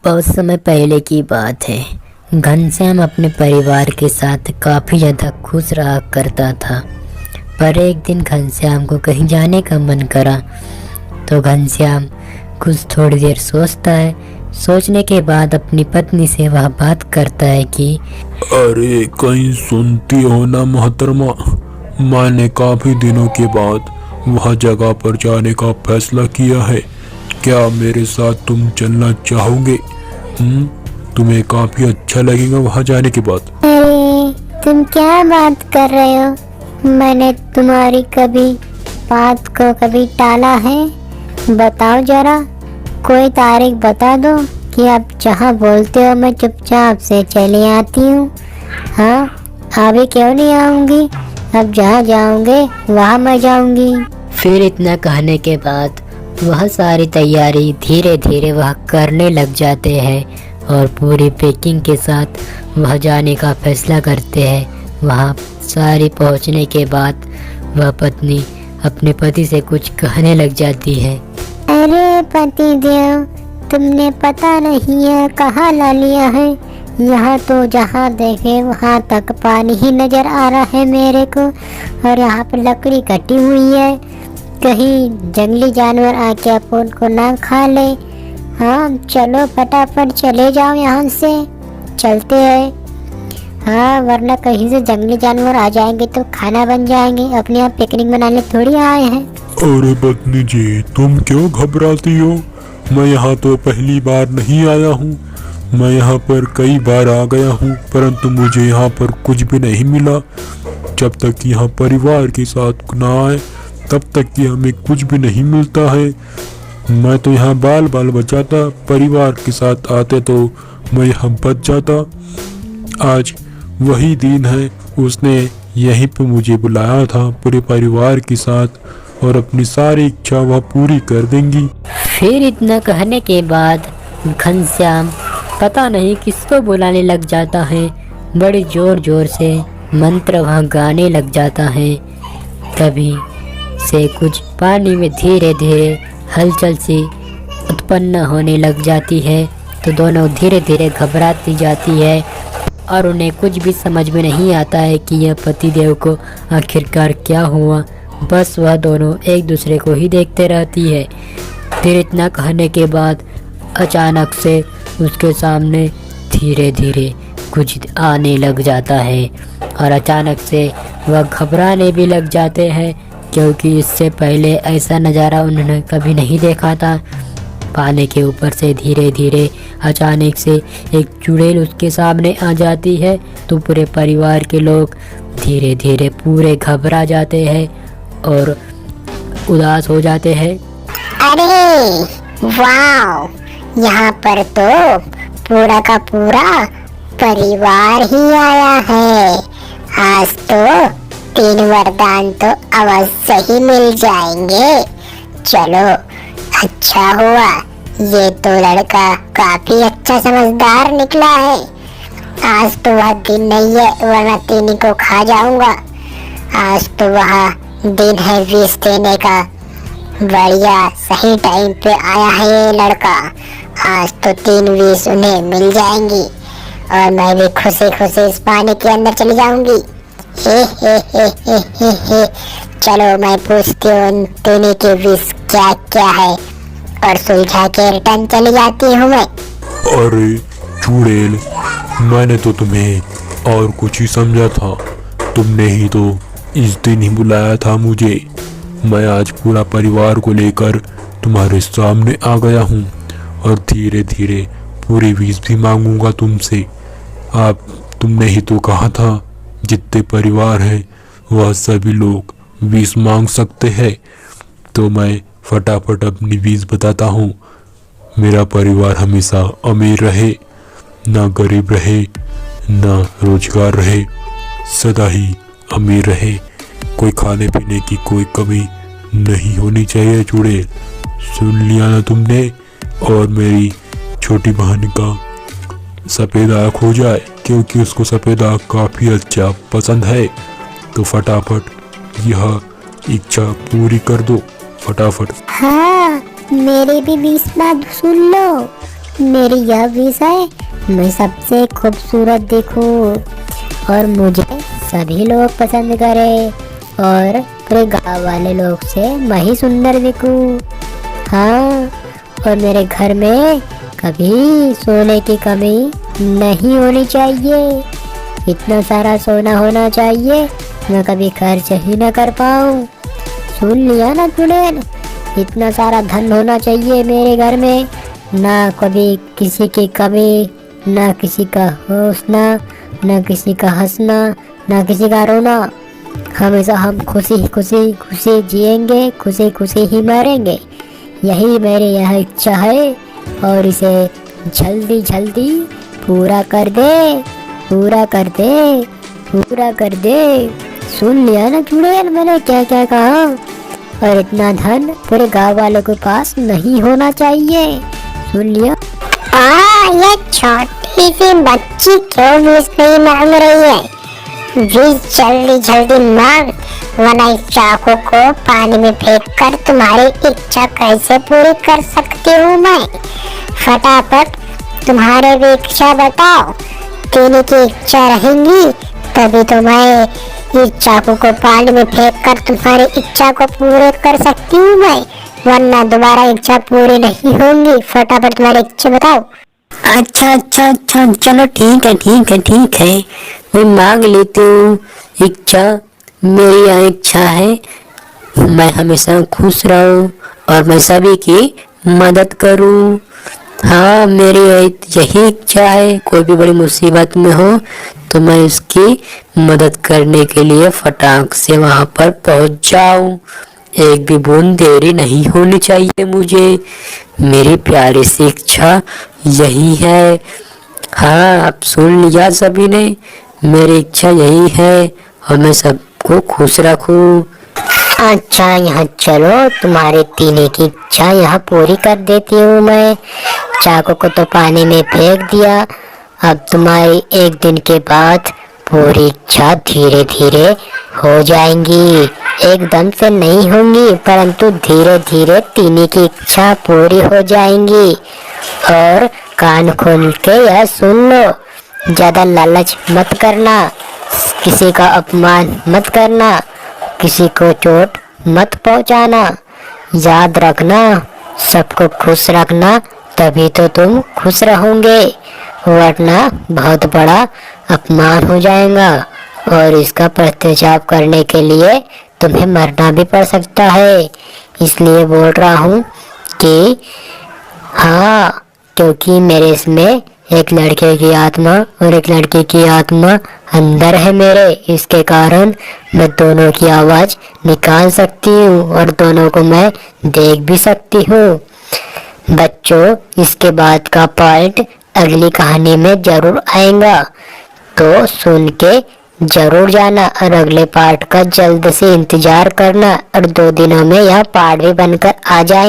बहुत समय पहले की बात है। घनश्याम अपने परिवार के साथ काफ़ी ज़्यादा खुश रहा करता था। पर एक दिन घनश्याम को कहीं जाने का मन करा तो घनश्याम कुछ थोड़ी देर सोचता है। सोचने के बाद अपनी पत्नी से वह बात करता है कि अरे कहीं सुनती हो ना मोहतरमा, मैंने काफी दिनों के बाद वह जगह पर जाने का फैसला किया है। क्या मेरे साथ तुम चलना चाहोगे? तुम्हें काफी अच्छा लगेगा वहाँ जाने के बाद। अरे तुम क्या बात कर रहे हो? मैंने तुम्हारी कभी बात को कभी टाला है? बताओ जरा, कोई तारीख बता दो कि आप जहाँ बोलते हो मैं चुपचाप से चली आती हूँ। हाँ, अभी क्यों नहीं आऊँगी? अब जहाँ जाओगे वहाँ मैं जाऊँगी। फिर इतना कहने के बाद वह सारी तैयारी धीरे धीरे वह करने लग जाते हैं और पूरी पैकिंग के साथ वह जाने का फैसला करते हैं। वहाँ सारी पहुँचने के बाद वह पत्नी अपने पति से कुछ कहने लग जाती है। अरे पति देव, तुमने पता नहीं है कहाँ ला लिया है। यहाँ तो जहाँ देखे वहाँ तक पानी ही नजर आ रहा है मेरे को, और यहाँ पर लकड़ी कटी हुई है। कहीं जंगली जानवर आके अपन को ना खा ले। हाँ चलो फटाफट चले जाओ यहाँ से, चलते हैं। हाँ वरना कहीं से जंगली जानवर आ जाएंगे तो खाना बन जाएंगे। अपने यहाँ पिकनिक मनाने थोड़ी आए हैं। अरे पत्नी जी, तुम क्यों घबराती हो? मैं यहाँ तो पहली बार नहीं आया हूँ। मैं यहाँ पर कई बार आ गया हूँ, परंतु मुझे यहाँ पर कुछ भी नहीं मिला। जब तक यहाँ परिवार के साथ ना आए तब तक कि हमें कुछ भी नहीं मिलता है। मैं तो यहाँ बाल बाल बचाता, परिवार के साथ आते तो मैं यहाँ बच जाता। आज वही दिन है, उसने यहीं पे मुझे बुलाया था पूरे परिवार के साथ, और अपनी सारी इच्छा वह पूरी कर देंगी। फिर इतना कहने के बाद घनश्याम पता नहीं किसको बुलाने लग जाता है। बड़ी जोर जोर से मंत्र वह गाने लग जाता है। तभी से कुछ पानी में धीरे धीरे हलचल सी उत्पन्न होने लग जाती है। तो दोनों धीरे धीरे घबराती जाती है और उन्हें कुछ भी समझ में नहीं आता है कि यह पतिदेव को आखिरकार क्या हुआ। बस वह दोनों एक दूसरे को ही देखते रहती है। फिर इतना कहने के बाद अचानक से उसके सामने धीरे धीरे कुछ आने लग जाता है और अचानक से वह घबराने भी लग जाते हैं, क्योंकि इससे पहले ऐसा नज़ारा उन्होंने कभी नहीं देखा था। पानी के ऊपर से धीरे धीरे अचानक से एक चुड़ैल उसके सामने आ जाती है। तो पूरे परिवार के लोग धीरे धीरे पूरे घबरा जाते हैं और उदास हो जाते हैं। अरे वाह, यहाँ पर तो पूरा का पूरा परिवार ही आया है। आज तो 3 वरदान तो अवश्य ही मिल जाएंगे। चलो अच्छा हुआ, ये तो लड़का काफी अच्छा समझदार निकला है। आज तो वह दिन नहीं है, वरना 3 को खा जाऊंगा। आज तो वह दिन है विष देने का। बढ़िया, सही टाइम पे आया है ये लड़का। आज तो 3 विष उन्हें मिल जाएंगी और मैं भी खुशी खुशी इस पानी के अंदर चली जाऊंगी। हे। चलो मैं पूछती हूँ उन 3 के विष क्या क्या है और सुलझा के रिटर्न चली जाती हूँ मैं। अरे चुड़ैल, मैंने तो तुम्हें और कुछ ही समझा था। तुमने ही तो इस दिन ही बुलाया था मुझे। मैं आज पूरा परिवार को लेकर तुम्हारे सामने आ गया हूँ और धीरे धीरे पूरी विष भी मांगूंगा तुमसे। तुमने ही तो कहा था जितने परिवार हैं वह सभी लोग विष मांग सकते हैं। तो मैं फटाफट अपनी विष बताता हूँ। मेरा परिवार हमेशा अमीर रहे, ना गरीब रहे, ना रोजगार रहे, सदा ही अमीर रहे। कोई खाने पीने की कोई कमी नहीं होनी चाहिए चुड़ैल। सुन लिया ना तुमने? और मेरी छोटी बहन का सफ़ेद आँख हो जाए, क्योंकि उसको सफ़ेद आँख काफ़ी अच्छा पसंद है। तो फटाफट यह इच्छा पूरी कर दो, फटाफट। हाँ, मेरी भी 20 बात सुन लो। मेरी यह विश है, मैं सबसे खूबसूरत दिखूं और मुझे सभी लोग पसंद करें और पूरे गांव वाले लोग से मैं ही सुंदर दिखूं। हाँ, और मेरे घर में कभी सोने की कमी नहीं होनी चाहिए। इतना सारा सोना होना चाहिए मैं कभी खर्च ही न कर पाऊँ। सुन लिया ना चुड़ैल, इतना सारा धन होना चाहिए मेरे घर में, ना कभी किसी की कमी, ना किसी का हौसला, ना किसी का हंसना, ना किसी का रोना। हमेशा हम खुशी खुशी खुशी जिएंगे, खुशी खुशी ही मरेंगे। यही मेरी यह इच्छा है और इसे जल्दी जल्दी पूरा कर दे, पूरा कर दे, पूरा कर दे। सुन लिया ना चुड़ैल मैंने क्या क्या कहा। और इतना धन पूरे गांव वालों के पास नहीं होना चाहिए। सुन लिया। ये छोटी सी बच्ची क्यों विश नहीं मांग रही है? विश जल्दी जल्दी मांग, वरना इस चाकू को पानी में फेंक कर तुम्हारी इच्छा कैसे पूरी कर सकती हूँ मैं। फटाफट तुम्हारे भी इच्छा बताओ। तीनों की इच्छा रहेंगी तभी तो मैं इस चाकू को पानी में फेंक कर तुम्हारी इच्छा को पूरे कर सकती हूँ मैं, वरना दोबारा इच्छा पूरी नहीं होंगी। फटाफट तुम्हारी इच्छा बताओ। अच्छा अच्छा अच्छा, चलो ठीक है ठीक है ठीक है, मैं मांग लेती हूँ इच्छा। मेरी यह इच्छा है मैं हमेशा खुश रहूं और मैं सभी की मदद करूं। हाँ, मेरी यही इच्छा है। कोई भी बड़ी मुसीबत में हो तो मैं उसकी मदद करने के लिए फटाक से वहां पर पहुंच जाऊं। एक भी बूंद देरी नहीं होनी चाहिए मुझे। मेरी प्यारी सी इच्छा यही है। हाँ, आप सुन लिया सभी ने, मेरी इच्छा यही है और मैं सबको खुश रखूं। अच्छा, यहाँ चलो, तुम्हारे तीनों की इच्छा यहाँ पूरी कर देती हूँ मैं। चाकू को तो पानी में फेंक दिया, अब तुम्हारी एक दिन के बाद पूरी इच्छा धीरे धीरे हो जाएंगी। एकदम से नहीं होंगी परंतु धीरे धीरे तीनों की इच्छा पूरी हो जाएंगी। और कान खोल के यह सुन लो, ज्यादा लालच मत करना, किसी का अपमान मत करना, किसी को चोट मत पहुंचाना। याद रखना, सबको खुश रखना तभी तो तुम खुश रहोगे, वरना बहुत बड़ा अपमान हो जाएगा और इसका पश्चाताप करने के लिए तुम्हें मरना भी पड़ सकता है। इसलिए बोल रहा हूँ कि हाँ, क्योंकि मेरे इसमें एक लड़के की आत्मा और एक लड़की की आत्मा अंदर है मेरे, इसके कारण मैं दोनों की आवाज निकाल सकती हूँ और दोनों को मैं देख भी सकती हूँ। बच्चों, इसके बाद का पार्ट अगली कहानी में जरूर आएगा, तो सुन के जरूर जाना और अगले पार्ट का जल्द से इंतजार करना और 2 दिनों में यह पार्ट भी बनकर आ जाएगा।